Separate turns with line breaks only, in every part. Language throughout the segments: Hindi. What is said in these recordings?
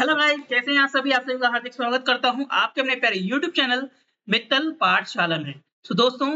हेलो गाइस, कैसे हैं आप सभी। आप सभी का हार्दिक स्वागत करता हूं आपके अपने प्यारे यूट्यूब चैनल मित्तल पाठशाला में। सो दोस्तों,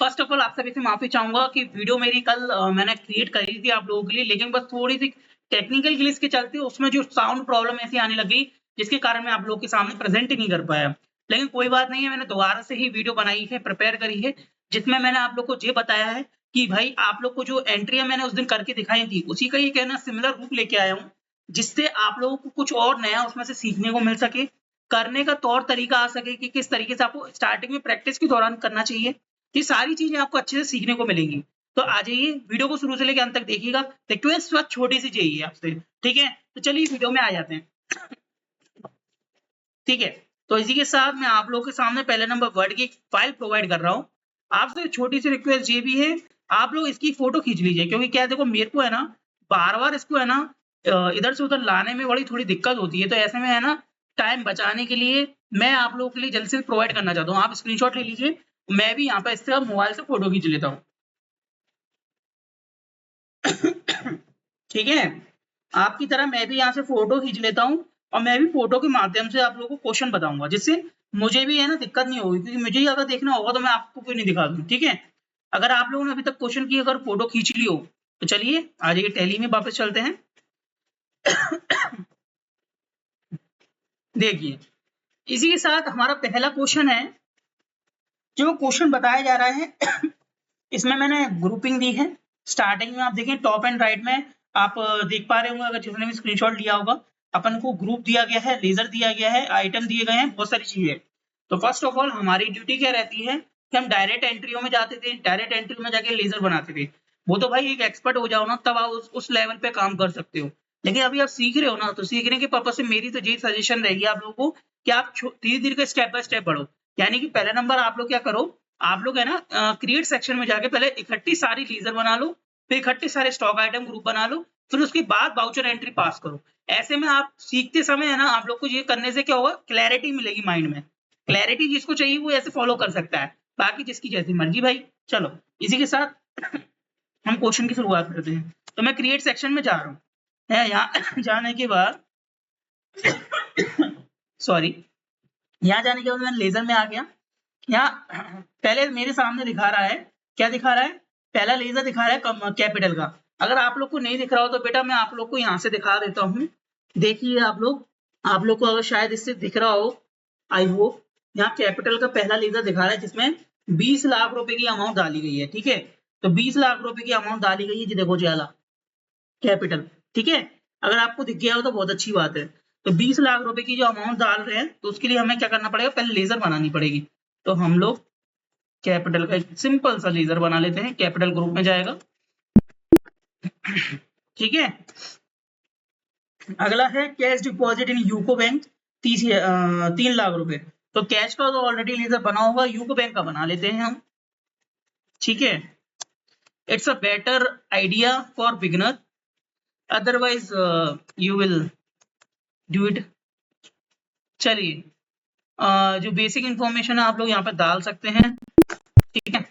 फर्स्ट ऑफ ऑल आप सभी से माफी चाहूंगा कि वीडियो मेरी कल मैंने क्रिएट करी थी आप लोगों के लिए, लेकिन बस थोड़ी सी टेक्निकल ग्लिच के चलते उसमें जो साउंड प्रॉब्लम ऐसी आने लगी, जिसके कारण मैं आप लोगों के सामने प्रेजेंट ही नहीं कर पाया। लेकिन कोई बात नहीं है, मैंने दोबारा से ही वीडियो बनाई है, प्रिपेयर करी है, जिसमें मैंने आप लोग को ये बताया है कि भाई आप लोग को जो एंट्रियां मैंने उस दिन करके दिखाई थी, उसी का ये कहना सिमिलर रूप लेके आया हूँ, जिससे आप लोगों को कुछ और नया उसमें से सीखने को मिल सके, करने का तौर तरीका आ सके कि किस तरीके से आपको स्टार्टिंग में प्रैक्टिस के दौरान करना चाहिए। ये सारी चीजें आपको अच्छे से सीखने को मिलेंगी। तो आ जाइए, वीडियो को शुरू से लेकर अंत तक देखिएगा। रिक्वेस्ट बस छोटी सी चाहिए आपसे, ठीक है। तो चलिए वीडियो में आ जाते हैं, ठीक है। तो इसी के साथ मैं आप लोगों के सामने पहले नंबर वर्ड की फाइल प्रोवाइड कर रहा हूँ। आपसे छोटी सी रिक्वेस्ट ये भी है, आप लोग इसकी फोटो खींच लीजिए, क्योंकि क्या है, देखो मेरे को है ना बार बार इसको है ना इधर से उधर लाने में बड़ी थोड़ी दिक्कत होती है। तो ऐसे में है ना, टाइम बचाने के लिए मैं आप लोगों के लिए जल्द से प्रोवाइड करना चाहता हूँ। आप स्क्रीनशॉट ले लीजिए, मैं भी यहाँ पर इससे मोबाइल से फोटो खींच लेता हूँ। ठीक है, आपकी तरह मैं भी यहाँ से फोटो खींच लेता हूँ, और मैं भी फोटो के माध्यम से आप लोगों को क्वेश्चन बताऊंगा, जिससे मुझे भी है ना दिक्कत नहीं होगी, क्योंकि मुझे ही अगर देखना होगा तो मैं आपको क्यों नहीं दिखा दूँ, ठीक है। अगर आप लोगों ने अभी तक क्वेश्चन की अगर फोटो खींच ली हो, तो चलिए आ जाइए, टैली में वापस चलते हैं। देखिए, इसी के साथ हमारा पहला क्वेश्चन है। जो क्वेश्चन बताया जा रहा है इसमें मैंने ग्रुपिंग दी है। स्टार्टिंग में आप देखें, टॉप एंड राइट में आप देख पा रहे होंगे, अगर जिसने भी स्क्रीनशॉट लिया होगा, अपन को ग्रुप दिया गया है, लेजर दिया गया है, आइटम दिए गए हैं, बहुत सारी चीजें। तो फर्स्ट ऑफ ऑल हमारी ड्यूटी क्या रहती है कि हम डायरेक्ट एंट्रियों में जाते थे, डायरेक्ट एंट्री में जाके लेजर बनाते थे। वो तो भाई एक एक्सपर्ट हो जाओ ना, तब आप उस लेवल पे काम कर सकते हो। लेकिन अभी आप सीख रहे हो ना, तो सीखने के पर्पज से मेरी तो यही सजेशन रहेगी आप लोगों को कि आप धीरे धीरे स्टेप बाय स्टेप बढ़ो। यानी कि पहले नंबर आप लोग क्या करो, आप लोग है ना क्रिएट सेक्शन में जाके पहले इकट्ठी सारी लीजर बना लो, फिर इकट्ठे सारे स्टॉक आइटम ग्रुप बना लो, फिर उसके बाद वाउचर एंट्री पास करो। ऐसे में आप सीखते समय है ना, आप लोग को ये करने से क्या होगा, क्लैरिटी मिलेगी माइंड में। क्लैरिटी जिसको चाहिए वो ऐसे फॉलो कर सकता है, बाकी जिसकी जैसी मर्जी भाई। चलो, इसी के साथ हम क्वेश्चन की शुरुआत करते हैं। तो मैं क्रिएट सेक्शन में जा रहा हूँ, है यहाँ जाने के बाद सॉरी, यहाँ जाने के बाद मैं लेजर में आ गया। यहाँ पहले मेरे सामने दिखा रहा है, क्या दिखा रहा है, पहला लेजर दिखा रहा है कैपिटल का। अगर आप लोग को नहीं दिख रहा हो तो बेटा मैं आप लोग को यहाँ से दिखा देता हूँ। देखिए आप लोग को अगर शायद इससे दिख रहा हो, आई होप। यहाँ कैपिटल का पहला लेजर दिखा रहा है, जिसमें 20 लाख रुपए की अमाउंट डाली गई है, ठीक है। तो 20 लाख रुपए की अमाउंट डाली गई है जी, देखो ज्यादा कैपिटल, ठीक है। अगर आपको दिख गया हो तो बहुत अच्छी बात है। तो 20 लाख रुपए की जो अमाउंट डाल रहे हैं, तो उसके लिए हमें क्या करना पड़ेगा, पहले लेजर बनानी पड़ेगी। तो हम लोग कैपिटल का एक सिंपल सा लेजर बना लेते हैं, कैपिटल ग्रुप में जाएगा, ठीक है। अगला है cash deposit in UCO bank, 3 lakh रुपए। तो कैश का तो ऑलरेडी लेजर बना होगा, यूको बैंक का बना लेते हैं हम, ठीक है। It's a better idea for beginner, otherwise you will do it. चलिए, जो बेसिक इंफॉर्मेशन है आप लोग यहाँ पे डाल सकते हैं, ठीक है।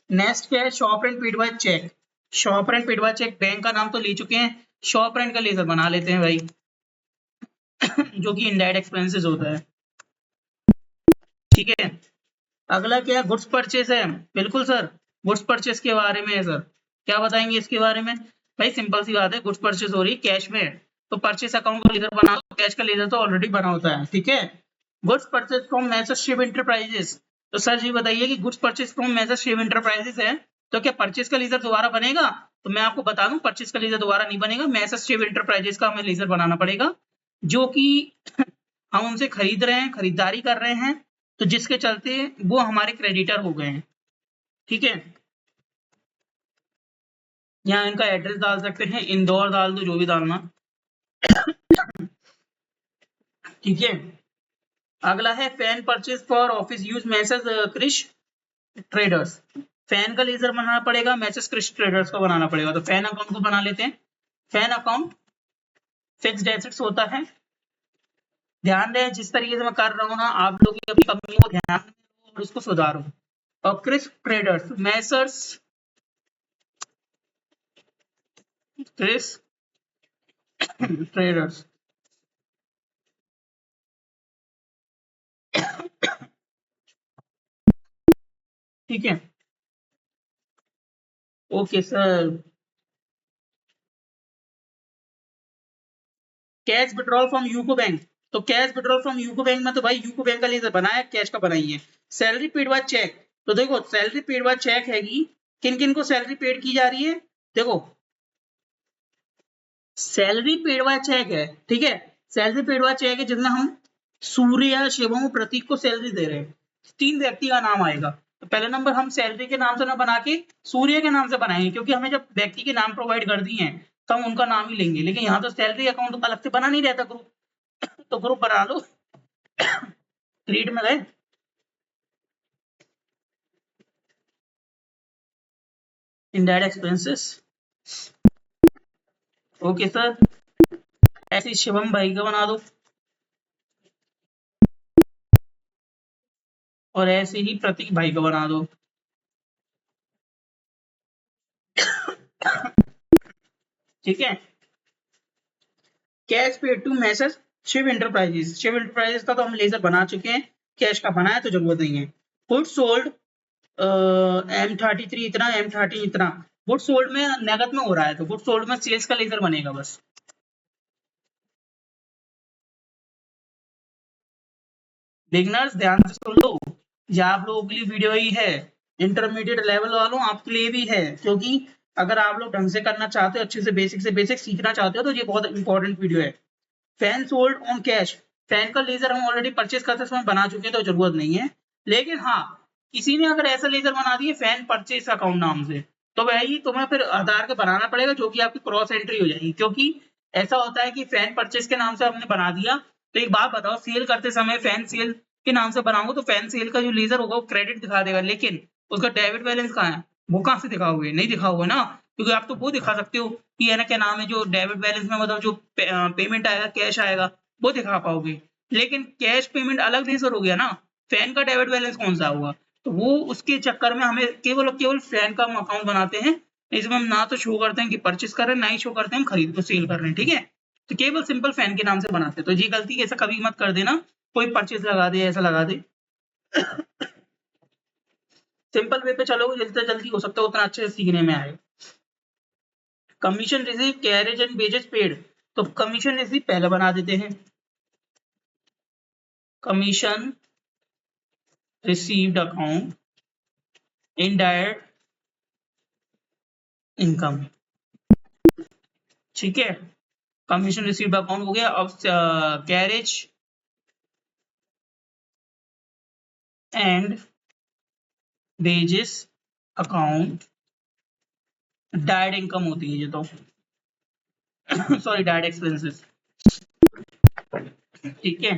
नेक्स्ट क्या है, shop rent paid by cheque. Shop rent paid by cheque, bank का नाम तो ले चुके हैं, शॉप रेंट का लेजर बना लेते हैं भाई जो कि इनडायरेक्ट एक्सपेंसेस होता है, ठीक है। अगला क्या है, गुड्स परचेस है। बिल्कुल सर, गुड्स परचेस के बारे में है सर, क्या बताएंगे इसके बारे में। भाई सिंपल सी बात है, गुड्स परचेस हो रही है कैश में, तो परचेस अकाउंट का लेजर बना दो, कैश का लेजर तो ऑलरेडी बना होता है, ठीक है। Goods purchase from messrs Shiv enterprises. तो सर जी बताइए कि goods purchase from messrs Shiv enterprises है, तो क्या परचेस का लेजर दोबारा बनेगा। तो मैं आपको बता दूं, परचेस का लेजर दोबारा नहीं बनेगा, मेसर्स शिव एंटरप्राइजेस का हमें लेजर बनाना पड़ेगा, जो कि हम उनसे खरीद रहे हैं, खरीदारी कर रहे हैं, तो जिसके चलते वो हमारे क्रेडिटर हो गए हैं, ठीक है। यहाँ इनका एड्रेस डाल सकते हैं, इंदौर डाल दो, जो भी डालना, ठीक है। अगला है fan purchase for office use messrs Krish traders. Fan का लेजर बनाना पड़ेगा, मैसेज क्रिश ट्रेडर्स का बनाना पड़ेगा। तो फैन अकाउंट को बना लेते हैं। फैन अकाउंट फिक्स्ड एसेट्स होता है, ध्यान दें जिस तरीके से मैं कर रहा हूँ ना, आप लोग अपनी कमियों को ध्यान दें और उसको सुधारो। और Krish Traders, Messrs Krish Traders, ठीक है। Okay sir. Cash withdrawal from UCO bank, तो cash withdrawal from UCO bank में तो भाई यूको बैंक का लेजर बनाया, कैश का बनाई है। सैलरी पेड बाय चेक, तो देखो सैलरी पेड बाय चेक हैगी, किन किन को सैलरी पेड की जा रही है, देखो सैलरी पेड बाय चेक है, ठीक है, सैलरी पेड बाय चेक है जिसमें हम सूर्य, शिवम, प्रतीक को सैलरी दे रहे हैं, 3 व्यक्ति का नाम आएगा। तो पहले नंबर हम सैलरी के नाम से ना बना के सूर्य के नाम से बनाएंगे, क्योंकि हमें जब व्यक्ति के नाम प्रोवाइड कर दिए हैं तो हम उनका नाम ही लेंगे, लेकिन यहाँ तो सैलरी अकाउंट अलग से बना नहीं रहता ग्रुप, तो ग्रुप बना लो। क्रिएट में गए, इनडायरेक्ट एक्सपेंसेस, ओके सर। ऐसे ही शिवम भाई का बना दो, और ऐसे ही प्रतीक भाई का बना दो। ठीक है। Cash paid to messrs Shiv enterprises, Shiv enterprises का तो हम लेजर बना चुके हैं, कैश का बनाया तो जरूरत नहीं है। गुड सोल्ड M33 इतना, M30 इतना, गुड सोल्ड में नगद में हो रहा है तो गुड सोल्ड में सेल्स का लेजर बनेगा बस। बिगनर्स ध्यान से सुन लो, ये आप लोगों के लिए वीडियो ही है, इंटरमीडिएट लेवल वालों आपके लिए भी है, क्योंकि अगर आप लोग ढंग से करना चाहते हो, अच्छे से बेसिक सीखना चाहते हो, तो ये बहुत इंपॉर्टेंट वीडियो है। Fan sold on cash, fan का लेजर हम ऑलरेडी परचेज करते समय बना चुके हैं तो जरूरत नहीं है, लेकिन हाँ किसी ने अगर ऐसा लेजर बना दिए फैन परचेज अकाउंट नाम से, तो वही तुम्हें फिर आधार के बनाना पड़ेगा, जो कि आपकी क्रॉस एंट्री हो जाएगी, क्योंकि ऐसा होता है कि फैन परचेज के नाम से हमने बना दिया, तो एक बात बताओ, सेल करते समय फैन सेल के नाम से बनाऊंगा तो फैन सेल का जो लेजर होगा वो क्रेडिट दिखा देगा, लेकिन उसका डेबिट बैलेंस कहाँ है, वो कहाँ से दिखाओगे, नहीं दिखाओगे ना, क्योंकि आप तो वो दिखा सकते हो कि है ना, क्या नाम है, जो डेबिट बैलेंस में मतलब जो पेमेंट आएगा, कैश आएगा, वो दिखा पाओगे, लेकिन कैश पेमेंट अलग लेजर हो गया ना, फैन का डेबिट बैलेंस कौन सा होगा, तो वो उसके चक्कर में हमें केवल और केवल फैन का हम अकाउंट बनाते हैं, इसमें हम ना तो शो करते हैं कि परचेस कर रहे हैं, ना ही शो करते हैं हम खरीद को सेल कर रहे हैं, ठीक है, तो केवल सिंपल फैन के नाम से बनाते हैं, तो ये गलती ऐसा कभी मत कर देना, कोई परचेस लगा दे, ऐसा लगा दे। सिंपल वे पे चलोगे जितना जल्दी हो सकता है उतना अच्छे से सीखने में आए। Commission receive carriage and wages paid, तो कमीशन रिसीव पहले बना देते हैं, commission received account indirect income, ठीक है, कमीशन रिसीव्ड अकाउंट हो गया। अब carriage and wages account direct income होती है ये तो, सॉरी डायरेक्ट एक्सपेंसेस, ठीक है।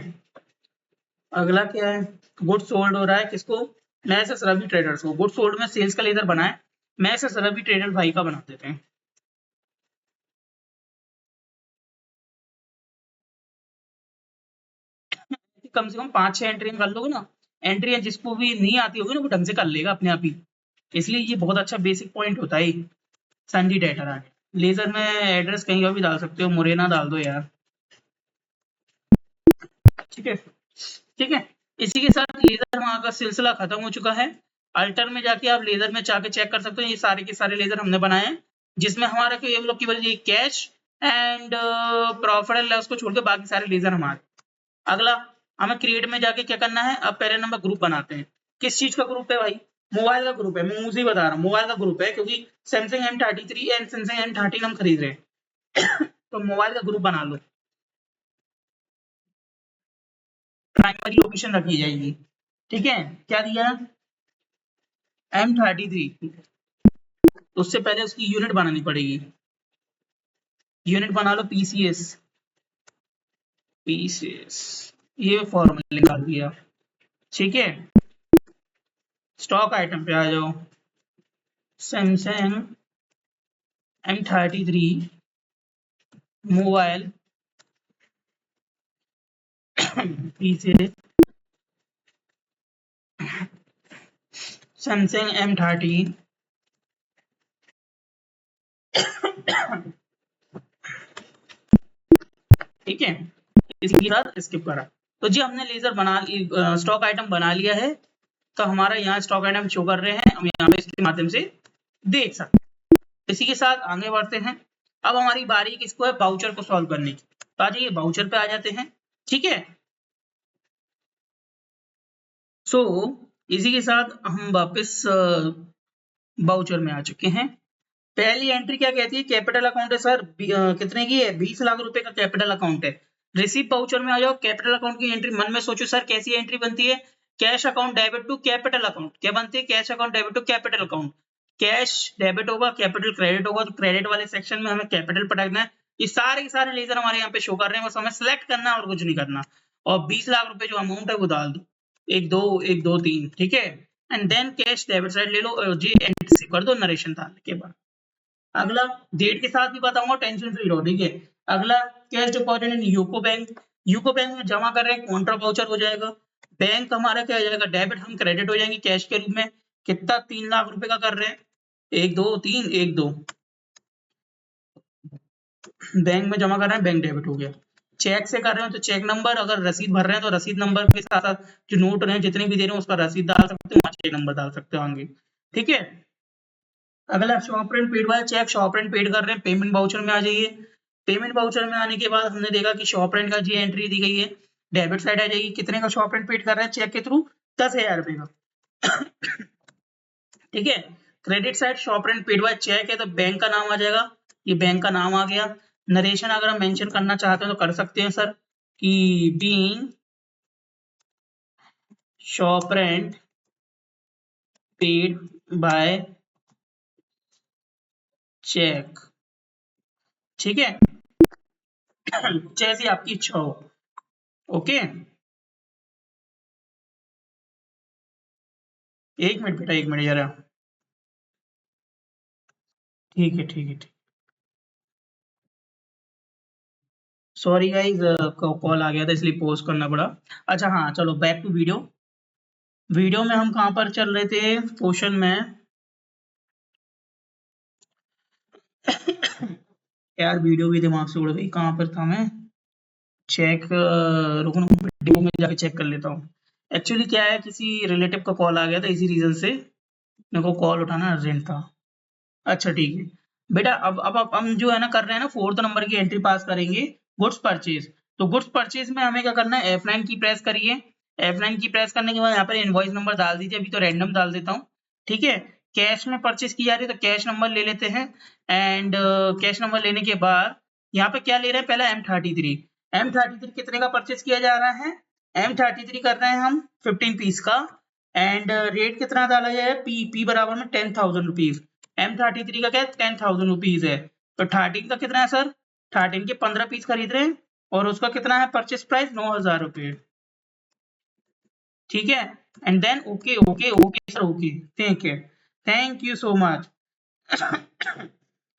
अगला क्या है, गुड सोल्ड हो रहा है किसको, मैसेज रवि ट्रेडर्स को, गुड सोल्ड में सेल्स का लेजर बनाए, मैसेज रवि ट्रेडर भाई का बना देते हैं, कम से कम 5-6 एंट्री कर लोगे ना, एंट्री जिसको भी नहीं आती होगी ना वो ढंग से कर लेगा अपने आप ही, इसलिए ये बहुत अच्छा बेसिक पॉइंट होता है। संजी डेटा लेजर में एड्रेस कहीं और भी डाल सकते हो, मुरैना डाल दो यार, ठीक है, ठीक है। इसी के साथ लेजर वहां का सिलसिला खत्म हो चुका है। अल्टर में जाके आप लेजर में जाके चेक कर सकते हो, ये सारे के सारे लेजर हमने बनाए हैं, जिसमें हमारा केवल ये cash and profit and loss को छोड़ के बाकी सारे लेजर हमारे। अगला हमें क्रिएट में जाके क्या करना है, अब पहले नंबर ग्रुप बनाते हैं, किस चीज का ग्रुप है भाई, मोबाइल का ग्रुप है, मैं मुझे ही बता रहा हूँ मोबाइल का ग्रुप है, क्योंकि Samsung M33 and Samsung M13 हम खरीद रहे हैं। तो मोबाइल का ग्रुप बना लो, प्राइमरी लोकेशन रखी जाएगी, ठीक है, क्या दिया M33, तो उससे पहले उसकी यूनिट बनानी पड़ेगी, यूनिट बना लो PCS, PCS ये फॉर्मूला निकाल दिया, ठीक है। स्टॉक आइटम पे आ जाओ, Samsung M33 mobile PCS Samsung M30 ठीक है, इसके साथ स्किप करा, तो जी हमने लेजर बना स्टॉक आइटम बना लिया है, तो हमारा यहाँ स्टॉक आइटम शो कर रहे हैं, हम यहाँ पे इसके माध्यम से देख सकते हैं। इसी के साथ आगे बढ़ते हैं। अब हमारी बारी किसको है, बाउचर को सॉल्व करने की। तो आ जाइए बाउचर पे आ जाते हैं, ठीक है। सो इसी के साथ हम वापस बाउचर में आ चुके हैं। पहली एंट्री क्या कहती है, कैपिटल अकाउंट है सर, कितने की है, 20 लाख रुपए का कैपिटल अकाउंट है। रिसीव बाउचर में आ जाओ, कैपिटल अकाउंट की एंट्री मन में सोचो सर कैसी एंट्री बनती है, cash account debit to capital account. क्या बनती है, cash account debit to capital account. Cash debit होगा, कैपिटल क्रेडिट होगा, तो क्रेडिट वाले सेक्शन में हमें कैपिटल पटकना है। ये सारे के सारे लेजर हमारे यहाँ पे शो कर रहे हैं, बस हमें सिलेक्ट करना है और कुछ नहीं करना। और 20 लाख रुपए जो अमाउंट है वो डाल दो, 1 2 1 2 3, ठीक है। And then cash debit side ले लो और जी एंट्री से कर दो नरेशन डालने के बाद। अगला डेट के साथ भी बताऊंगा, टेंशन फ्री रहो, ठीक है। अगला cash deposit in UCO bank. UCO bank में जमा कर रहे हैं, कॉन्ट्रा वाउचर हो जाएगा। बैंक हमारा क्या हो जाएगा, डेबिट, हम क्रेडिट हो जाएंगे कैश के रूप में। कितना, 3 लाख रुपए का कर रहे हैं, 1 2 3 1 2, बैंक में जमा कर रहे हैं, बैंक डेबिट हो गया। चेक से कर रहे हो तो चेक नंबर, अगर रसीद भर रहे हैं तो रसीद नंबर के साथ साथ जो नोट रहे हैं जितने भी दे रहे हैं उसका रसीद डाल सकते हो, चेक नंबर डाल सकते हो आगे, ठीक है। अगला shop rent paid by cheque, shop rent paid कर रहे हैं, पेमेंट वाउचर में आ जाइए। पेमेंट वाउचर में आने के बाद हमने देखा कि शॉप रेंट का जी एंट्री दी गई है, डेबिट साइड आ जाएगी। कितने का शॉप रेंट पेड कर रहे हैं चेक के थ्रू, 10,000 रुपए का, ठीक है। Credit side shop rent paid by cheque है तो बैंक का नाम आ जाएगा, ये बैंक का नाम आ गया। नरेशन अगर हम मेंशन करना चाहते हैं तो कर सकते हैं सर कि being shop rent paid by cheque, ठीक है। जैसी आपकी इच्छा हो, ओके। एक मिनट बेटा, एक मिनट जरा, ठीक है ठीक है ठीक। सॉरी गाइज, कॉल आ गया था इसलिए पॉज करना पड़ा। अच्छा हाँ, चलो बैक टू वीडियो। वीडियो में हम कहाँ पर चल रहे थे, क्वेश्चन में। यार वीडियो भी दिमाग से उड़ गई, कहाँ पर था मैं, चेक, रुको ना, वीडियो में जाके चेक कर लेता हूँ। एक्चुअली क्या है, किसी रिलेटिव का कॉल आ गया था, इसी रीजन से मेरे को कॉल उठाना अर्जेंट था। अच्छा ठीक है बेटा, अब हम जो है ना कर रहे हैं ना, 4th नंबर की एंट्री पास करेंगे, गुड्स परचेज। तो गुड्स परचेज में हमें क्या करना है, F9 की प्रेस करिए। F9 की प्रेस करने के बाद यहाँ पर इनवॉइस नंबर डाल दीजिए, अभी तो रैंडम डाल देता हूँ, ठीक है। कैश में परचेज की जा रही है तो कैश नंबर ले लेते हैं। एंड कैश नंबर लेने के बाद यहाँ पे क्या ले रहे हैं, पहला M33। M33 कितने का परचेज किया जा रहा है, M33 कर रहे हैं हम 15 पीस का। एंड रेट कितना डाला जाए, पी बराबर में 10,000 रुपीज। M33 का क्या है, 10,000 रुपीज है। तो 13 का कितना है सर, 13 के 15 पीस खरीद रहे हैं और उसका कितना है परचेस प्राइस, 9,000 रुपए, ठीक है। And then okay okay okay sir, okay, thank you so much.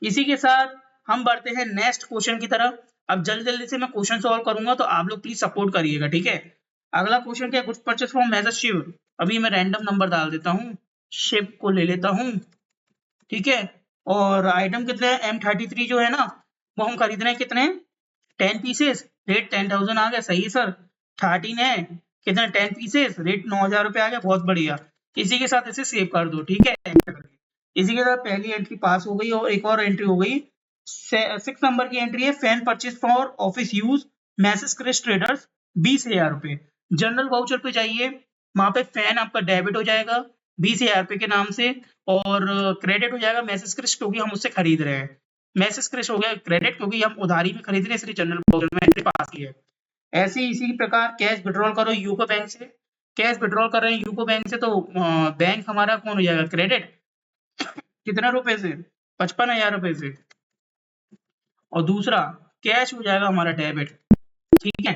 इसी के साथ हम बढ़ते हैं नेक्स्ट क्वेश्चन की तरफ। अब जल्दी जल्दी से मैं क्वेश्चन सॉल्व करूंगा तो आप लोग प्लीज सपोर्ट करिएगा, ठीक है। अगला क्वेश्चन क्या है, goods purchase from messrs Shiv. अभी मैं रैंडम नंबर डाल देता हूँ, शिव को ले लेता हूँ, ठीक है। और आइटम कितने हैं, M33 जो है ना वो हम खरीद रहे हैं कितने, 10 पीसेस, रेट 10,000 आ गया, सही है सर। 13 है, कितने, 10 पीसेस, रेट 9,000 रुपये आ गया, बहुत बढ़िया। इसी के साथ इसे सेव कर दो, ठीक है। इसी के साथ पहली एंट्री पास हो गई और एक और एंट्री हो गई। 6 नंबर की एंट्री है, fan purchase for office use messrs Krish traders, 20,000 रुपये। जनरल वाउचर पे जाइए, वहां पे फैन आपका डेबिट हो जाएगा 20,000 रुपये के नाम से, और क्रेडिट हो जाएगा मैसेज क्रिस, क्योंकि हम उससे खरीद रहे हैं। मैसेज क्रिस हो गया क्रेडिट, क्योंकि हम उधारी में खरीद रहे हैं, इसलिए जनरल वाउचर में एंट्री पास की है। ऐसे ही इसी प्रकार कैश विड्रॉल करो यूको बैंक से। कैश विड्रॉल कर रहे हैं यूको बैंक से तो बैंक हमारा कौन हो जाएगा, क्रेडिट, कितना रुपए से, 55,000 रुपए से। और दूसरा कैश हो जाएगा हमारा डेबिट, ठीक है।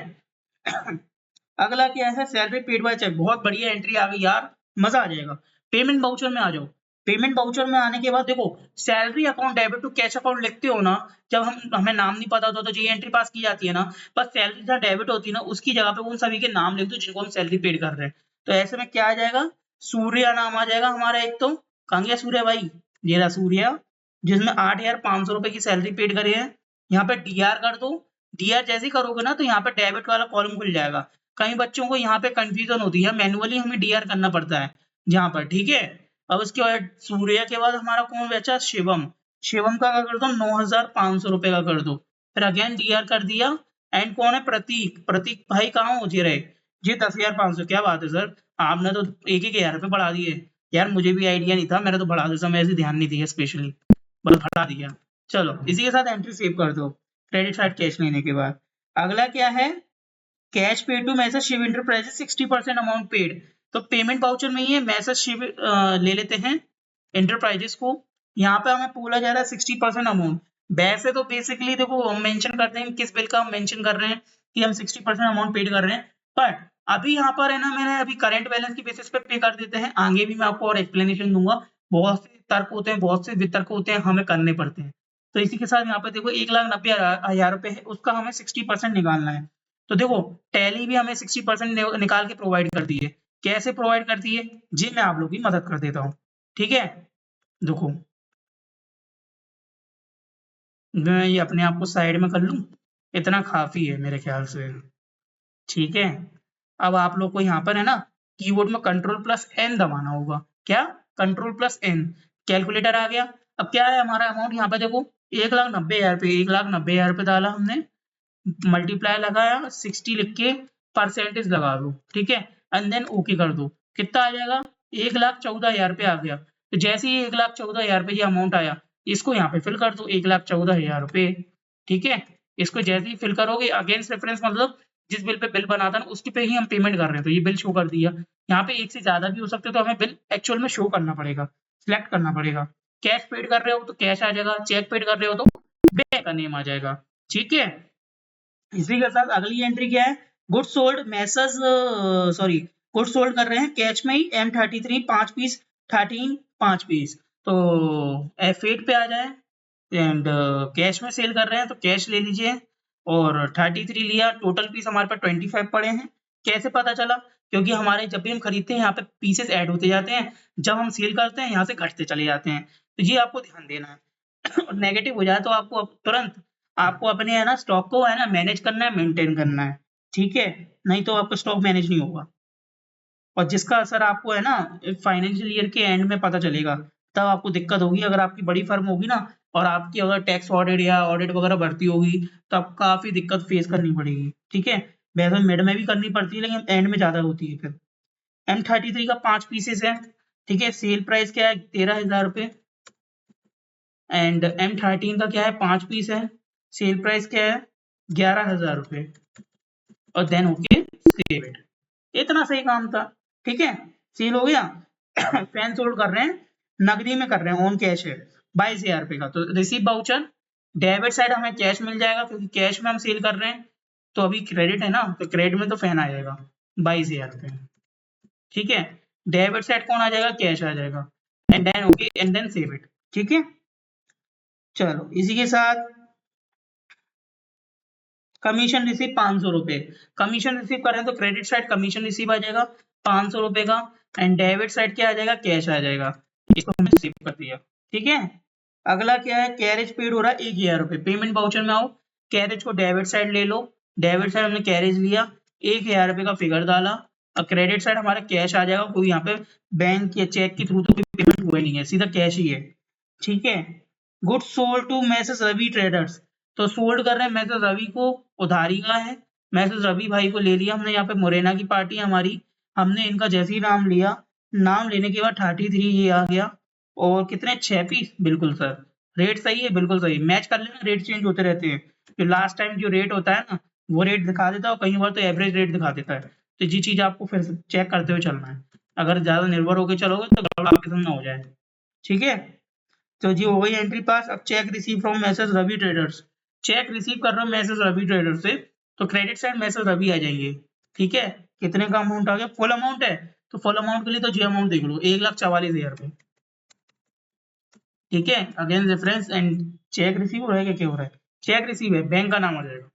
अगला क्या है, सैलरी पेड बाय चेक। बहुत बढ़िया एंट्री आ गई यार, मजा आ जाएगा। पेमेंट वाउचर में आ जाओ। पेमेंट वाउचर में आने के बाद देखो, salary account debit to cash account लिखते हो ना, जब हमें नाम नहीं पता होता तो ये एंट्री पास की जाती है ना, बस सैलरी जहाँ डेबिट होती है ना उसकी जगह पे उन सभी के नाम लिख दो जिनको हम सैलरी पेड कर रहे हैं। तो ऐसे में क्या आ जाएगा, सूर्या नाम आ जाएगा हमारा, एक तो कहाँ गया सूर्या भाई, ये रहा सूर्या, जिसमें 8,500 रुपए की सैलरी पेड करी है। यहाँ पे डीआर कर दो, डीआर जैसे ही करोगे ना तो यहाँ पे डेबिट वाला कॉलम खुल जाएगा। कई बच्चों को यहाँ पे कंफ्यूजन होती है, मैनुअली हमें डीआर करना पड़ता है, यहाँ पर, ठीक है। अब उसके बाद सूर्य के बाद हमारा कौन बचा, शिवम। शिवम का क्या कर दो, 9,500 रुपए का कर दो। फिर अगेन डीआर कर दिया। एंड कौन है, प्रतीक। प्रतीक भाई कहाँ हो जी रहे जी, 10,500। क्या बात है सर, आपने तो 1,000 रुपए बढ़ा दिए यार, मुझे भी आइडिया नहीं था, मेरा तो बढ़ा दो, मैं ऐसे ध्यान नहीं दिया स्पेशली, बस बढ़ा दिया। चलो इसी के साथ एंट्री सेव कर दो, क्रेडिट कार्ड कैश लेने के बाद। अगला क्या है, cash paid to messrs Shiv enterprises 60% amount paid. तो पेमेंट वाउचर में ही है, मैसेज शिव ले लेते हैं इंटरप्राइजेस को। यहाँ पे हमें बोला जा रहा है 60% अमाउंट। वैसे तो बेसिकली देखो हम मेंशन करते हैं किस बिल का हम मेंशन कर रहे हैं कि हम 60% अमाउंट पेड कर रहे हैं, बट अभी यहाँ पर है ना, मैंने अभी करंट बैलेंस की बेसिस पे पे कर देते हैं। आगे भी मैं आपको और एक्सप्लेनेशन दूंगा, बहुत से तर्क होते हैं, बहुत से वितर्क होते हैं, हमें करने पड़ते हैं। तो इसी के साथ यहाँ पे देखो 1,90,000 रुपए है, उसका हमें 60% निकालना है। तो देखो टैली भी हमें 60% निकाल के प्रोवाइड करती है। कैसे प्रोवाइड करती है जी, मैं आप लोग की मदद कर देता हूँ, ठीक है। देखो मैं ये अपने आप को साइड में कर लूँ, इतना काफी है मेरे ख्याल से, ठीक है। अब आप लोग को यहाँ पर है ना, कीबोर्ड में Ctrl+N दबाना होगा। क्या, Ctrl+N। कैलकुलेटर आ गया। अब क्या है हमारा अमाउंट, यहाँ पे देखो 1,90,000 रुपये, 1,90,000 रुपये डाला हमने, मल्टीप्लाई लगाया, 60 लिख के परसेंटेज लगा दो, ठीक है। एंड देन ओके कर दो। कितना आ जाएगा, 1,14,000 रुपये आ गया। तो जैसे ही 1,14,000 रुपये ये अमाउंट आया, इसको यहाँ पे फिल कर दो, 1,14,000 रुपये, ठीक है। इसको जैसे ही फिल करोगे, अगेंस्ट रेफरेंस मतलब जिस बिल पे बिल बना था ना, उसके पे ही हम पेमेंट कर रहे हैं, तो ये बिल शो कर दिया। यहाँ पे एक से ज्यादा भी हो सकते, तो हमें बिल एक्चुअल में शो करना पड़ेगा, सिलेक्ट करना पड़ेगा। कैश पेड कर रहे हो तो कैश आ जाएगा, चेक पेड कर रहे हो तो बैंक का नेम आ जाएगा, ठीक है। इसी के साथ अगली एंट्री क्या है, goods sold message, sorry, goods sold कर रहे हैं कैश में ही, M33 5 पीस, 13 5 पीस। तो F8 पे आ जाए, एंड कैश में सेल कर रहे हैं तो कैश ले लीजिए। और 33 लिया, टोटल पीस हमारे पास 25 पड़े हैं। कैसे पता चला, क्योंकि हमारे जब भी हम खरीदते हैं यहाँ पे पीसेस ऐड होते जाते हैं, जब हम सेल करते हैं यहाँ से घटते चले जाते हैं, तो ये आपको ध्यान देना है। और नेगेटिव हो जाए तो आपको तुरंत आपको अपने है ना स्टॉक को है ना मैनेज करना है, मेंटेन करना है, ठीक है। नहीं तो आपका स्टॉक मैनेज नहीं होगा, और जिसका असर आपको है ना फाइनेंशियल ईयर के एंड में पता चलेगा, तब आपको दिक्कत होगी। अगर आपकी बड़ी फर्म होगी ना, और आपकी अगर टैक्स ऑडिट या ऑडिट वगैरह भर्ती होगी, तो आपको काफी दिक्कत फेस करनी पड़ेगी, ठीक है। वैसे मिड में भी करनी पड़ती है, लेकिन एंड में ज्यादा होती है फिर। M33 का 5 पीसेस है, ठीक है। सेल प्राइस क्या है, 13,000 रुपये। एंड M13 का क्या है, 5 पीस है, सेल प्राइस क्या है, 11,000 रुपये। और देन ओके सेव इट। इतना सही काम था, ठीक है। सेल हो गया। फैन सोल्ड कर रहे हैं, नकदी में कर रहे हैं, ऑन कैश है, 22,000 रुपये का। तो रिसीव बाउचर, डेबिट साइड हमें कैश मिल जाएगा, क्योंकि कैश में हम सेल कर रहे हैं। तो अभी क्रेडिट है ना, तो क्रेडिट में तो फैन आ जाएगा 22,000 रुपये, ठीक है। डेबिट साइड कौन आ जाएगा, कैश आ जाएगा। And then okay, and then save it, ठीक है। चलो इसी के साथ कमीशन रिसीव 500 रुपए। कमीशन रिसीव कर रहे हैं तो क्रेडिट साइड कमीशन रिसीव आ जाएगा 500 रुपए का। एंड डेबिट साइड क्या आ जाएगा, कैश आ जाएगा। इसको हमने रिसीव कर दिया, ठीक है। अगला क्या है, कैरेज पेड हो रहा है 1,000 रुपए। पेमेंट वाउचर में आओ, कैरेज को डेबिट साइड ले लो। डेबिट साइड हमने कैरेज लिया, 1,000 रुपए का फिगर डाला। और क्रेडिट साइड हमारा कैश आ जाएगा, कोई यहाँ पे बैंक या चेक के थ्रू तो कोई पेमेंट हुआ नहीं है, सीधा कैश ही है, ठीक है। Goods sold to messrs Ravi traders. तो सोल्ड कर रहे हैं मैसेज रवि को, उधारी का है। मैसेज रवि भाई को ले लिया हमने, यहाँ पे मुरैना की पार्टी है हमारी। हमने इनका जैसे ही नाम लिया, नाम लेने के बाद 33 ये आ गया। और कितने, 6 पीस, बिल्कुल सर। रेट सही है, बिल्कुल सही, मैच कर लेना, रेट चेंज होते रहते हैं। तो लास्ट टाइम जो रेट होता है ना, वो रेट दिखा देता है, और कई बार तो एवरेज रेट दिखा देता है। तो ये चीज आपको फिर से चेक करते हुए चलना है। अगर ज्यादा निर्भर होकर चलोगे तो गड़बड़ आपके साथ ना हो जाए, ठीक है। तो जी हो गई एंट्री पास। अब cheque receive from messrs Ravi traders. Cheque receive कर रहा हूँ मैसेज रवि ट्रेडर्स से, तो क्रेडिट साइड मैसेज रवि आ जाएंगे, ठीक है। कितने का अमाउंट आ गया, फुल अमाउंट है, तो फुल अमाउंट के लिए तो जी अमाउंट देख लो, 1,44,000 रुपये, ठीक है। Again reference and check receive हो रहा है, क्या हो रहा है, चेक रिसीव है, बैंक का नाम आ जाएगा,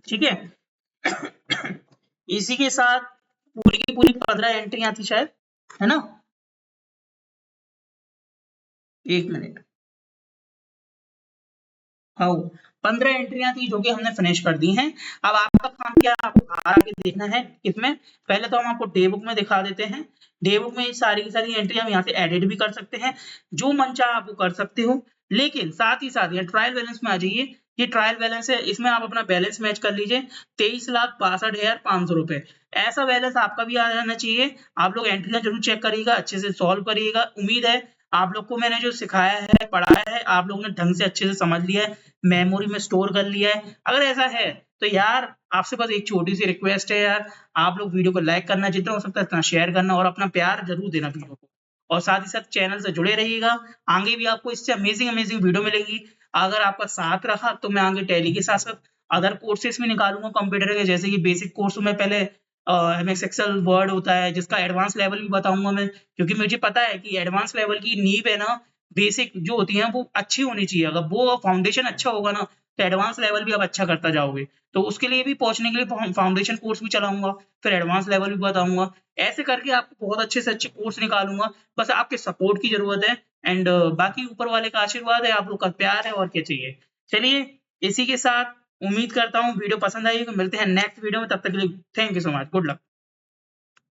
ठीक है। इसी के साथ पूरी की पूरी 15 एंट्री आती शायद, है ना। एक मिनट, हाँ 15 एंट्रियां थी जो कि हमने फिनिश कर दी हैं। अब आपका काम क्या है, आपको आगे देखना है किसमें, पहले तो हम आपको डे बुक में दिखा देते हैं। डे बुक में सारी की सारी एंट्री हम यहाँ से एडिट भी कर सकते हैं, जो मन चाहे आप वो कर सकते हो। लेकिन साथ ही साथ ट्रायल बैलेंस में आ जाइए, ये ट्रायल बैलेंस है, इसमें आप अपना बैलेंस मैच कर लीजिए 23,62,500 रुपए। ऐसा बैलेंस आपका भी आ जाना चाहिए। आप लोग एंट्रियां जरूर चेक करिएगा, अच्छे से सॉल्व करिएगा। उम्मीद है आप लोग को मैंने जो सिखाया है, पढ़ाया है, आप लोगों ने ढंग से अच्छे से समझ लिया है, मेमोरी में स्टोर कर लिया है। अगर ऐसा है तो यार आपसे बस एक छोटी सी रिक्वेस्ट है यार, आप लोग वीडियो को लाइक करना, जितना हो सकता है उतना शेयर करना और अपना प्यार जरूर देना वीडियो को, और साथ ही साथ चैनल से जुड़े रहिएगा। आगे भी आपको इससे अमेजिंग अमेजिंग वीडियो मिलेगी। अगर आपका साथ रहा तो मैं आगे टैली के साथ साथ अदर कोर्सेस भी निकालूंगा कंप्यूटर के, जैसे कि बेसिक कोर्स में पहले एमएस एक्सेल वर्ड होता है, जिसका एडवांस लेवल भी बताऊंगा मैं, क्योंकि मुझे पता है कि एडवांस लेवल की नींव है ना, बेसिक जो होती है वो अच्छी होनी चाहिए। अगर वो फाउंडेशन अच्छा होगा ना तो एडवांस लेवल भी आप अच्छा करता जाओगे। तो उसके लिए भी पहुंचने के लिए फाउंडेशन कोर्स भी चलाऊंगा, फिर एडवांस लेवल भी बताऊंगा। ऐसे करके आपको बहुत अच्छे से अच्छे कोर्स निकालूंगा, बस आपके सपोर्ट की जरूरत है। एंड बाकी ऊपर वाले का आशीर्वाद है, आप लोग का प्यार है, और क्या चाहिए। चलिए इसी के साथ उम्मीद करता हूँ वीडियो पसंद आई, मिलते हैं नेक्स्ट वीडियो में, तब तक के लिए thank you so much, good luck.